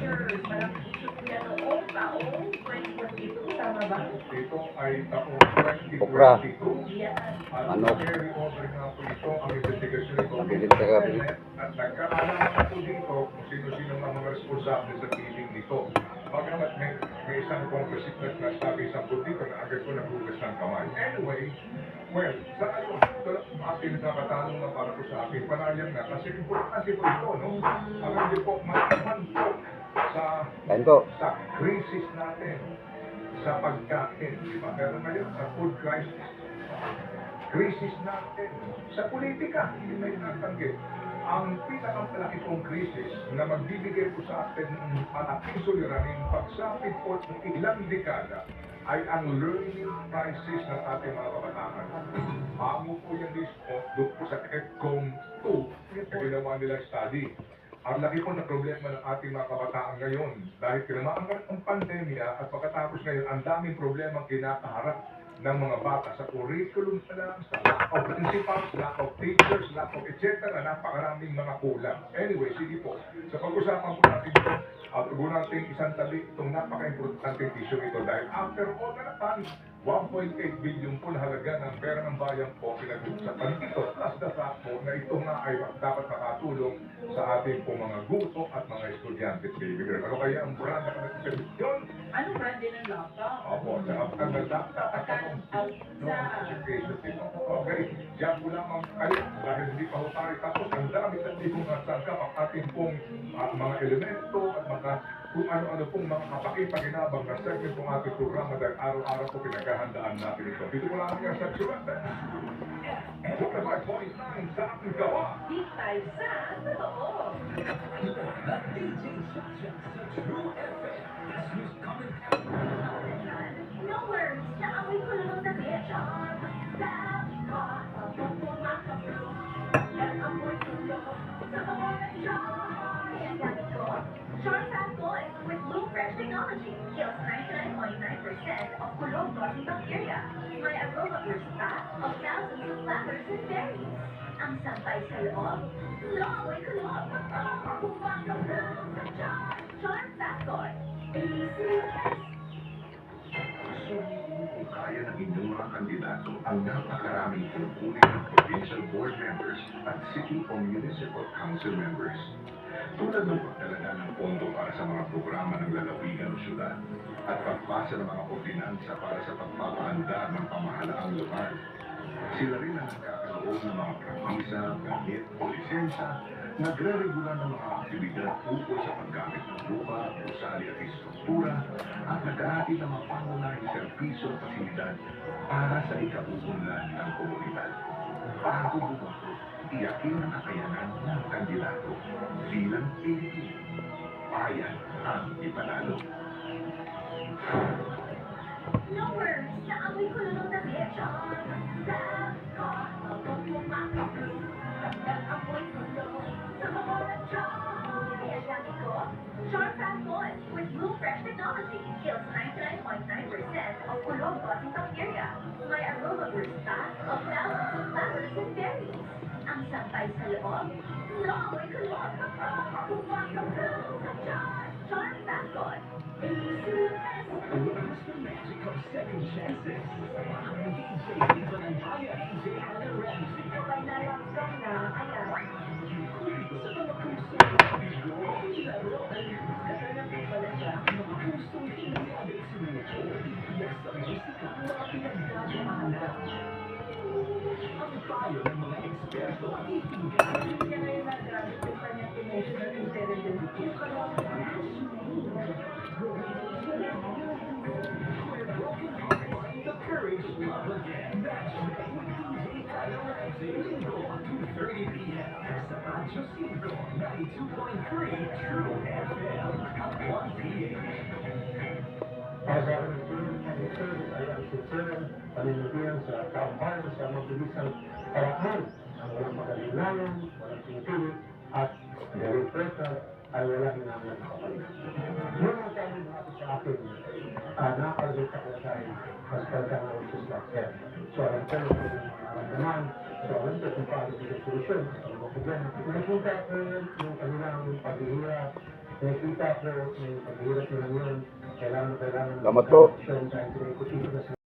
Parang issue po yan noong taong 2022, tama ba? Ito ay taong Okra. 2022. Yan. At Manok. carry over nga po ito ang investigasyon nito. Nabilin ka gabi. At nagkaalaman po dito kung sino-sino ang mga responsable sa killing nito. Bagamat may isang congressip na nasabi sa dito na agad ko nagugas ng kamay. Anyway, well, sa ano, ating nakatanong na para po sa ating panayang na kasi importante po ito, no? Ang hindi po matiman po Kain po. sa crisis natin sa pagkain, di ba? Pero ngayon, sa food crisis natin sa politika, hindi may natanggit. Ang pinakamalaki pong krisis na magbibigay po sa atin ng malaking suliranin pagsapit po ng ilang dekada ay ang learning crisis ng ating mga kabataan. Amo po yung mismo doon po sa EDCOM 2 na ginawa nilang study. Ang laki po na problema ng ating mga kabataan ngayon dahil tinamaan ang pandemya at pagkatapos ngayon ang daming problema kinakaharap ng mga bata sa curriculum na lang, sa lack of principals, lack of teachers, lack of etc. Napakaraming mga kulang. Anyway, sige po. Sa pag-usapan po natin ito, huwag natin isang tabi itong napaka-importante issue ito dahil after all na naman, 1.8 billion po na halaga ng pera ng bayan po pinag-uusapan ito. Plus the fact po na ito nga ay dapat makatulong sa ating po mga guto at mga estudyante. Baby girl, ano kaya ang brand na kanagpedisyon? Ano brand din ng laptop? Opo, sa ang nagdakta at Pagka out no education dito. Okay, diyan po lamang kayo dahil hindi pa ho tayo tapos ang dami sa tipong sangkap ang ating pong mga elemento at mga kung ano-ano pong mga kapakipaginabang na segment pong ating programa dahil araw-araw po pinaghahandaan natin ito. Dito po lang ang sa Chulanda. 45.9 sa ating gawa. Di tayo sa totoo. No words, naamoy ko lang ang tabi. Sabi ko, kung pumakapro, yan amoy ko lang sa mga joy. Ang gamit ko, Short Fat Boy with Blue Fresh Technology kills 99.9% of kulog causing bacteria. May aroma bursta of thousands of flowers and berries. Ang sampay sa loob, amoy ko lang. Pumakapro sa joy. Short Fat Boy. Kaya ng inyong mga kandidato ang napakaraming tungkulin ng provincial board members at city o municipal council members. Tulad ng pagdalaga ng pondo para sa mga programa ng lalawigan o syudad at pagpasa ng mga ordinansa para sa pagpapaandar ng pamahalaang lokal. Sila rin ang nagkakaroon ng mga praktisa, gamit o lisensya, nagre-regular ng mga aktibidad ukol sa paggamit ng lupa, gusali at istruktura, at nag-aatid ng mga pangunahing serbisyo at pasilidad para sa ikabuunlad ng komunidad. Bago bumoto, iyakin ang kakayanan ng kandidato bilang Pilipino. Bayan ang ipanalo. No words, naamoy ko lang ang tabi. Sabi ko, kung pumakapro, yan amoy ko lang sa mga joy. Ang gamit ko, Short Fat Boy with Blue Fresh Technology kills 99.9% of kulog causing bacteria. May aroma bursta of thousands of flowers and berries. Ang sampay sa loob, amoy ko lang. Pumakapro sa joy. Short Fat Boy. What's the magic of second chances? Ang DJ dito ng Haya, DJ Hannah Ramsey. Kapag nalaks ka na, ayan. Sa mga pusong bigo, laro, katanapin pala siya. Mga pusong hindi agad sumuko. Iyak sa musika, mga pinagdadaanan. Ang payo ng mga eksperto, itinggan. Kaya ngayon nagamit yung kanyang emotional intelligence. Yung kanyang The courage to love again. That's right. DJ Hannah Ramsey. Linggo, 2:30 p.m. Sa Radyo 5, 92.3 True FM. At 1 p.m. Para sa service ay ang sincerang paninitiyan sa kampanya sa mabilisang paraan ang walang pagalilayan, walang sinipilit, at direkta ay walang hinangan na kapalit. Yung mga kami natin sa akin, nakalagay sa kalagay, mas talagang ang legislature. So, alam ko yung naman, so alam ko kung paano yung solusyon sa mga problema. Napunta ko yung kanilang paghihirap, nakikita ko yung paghirap nila ngayon, kailangan Salamat po. dahil pinag-ikutin ko na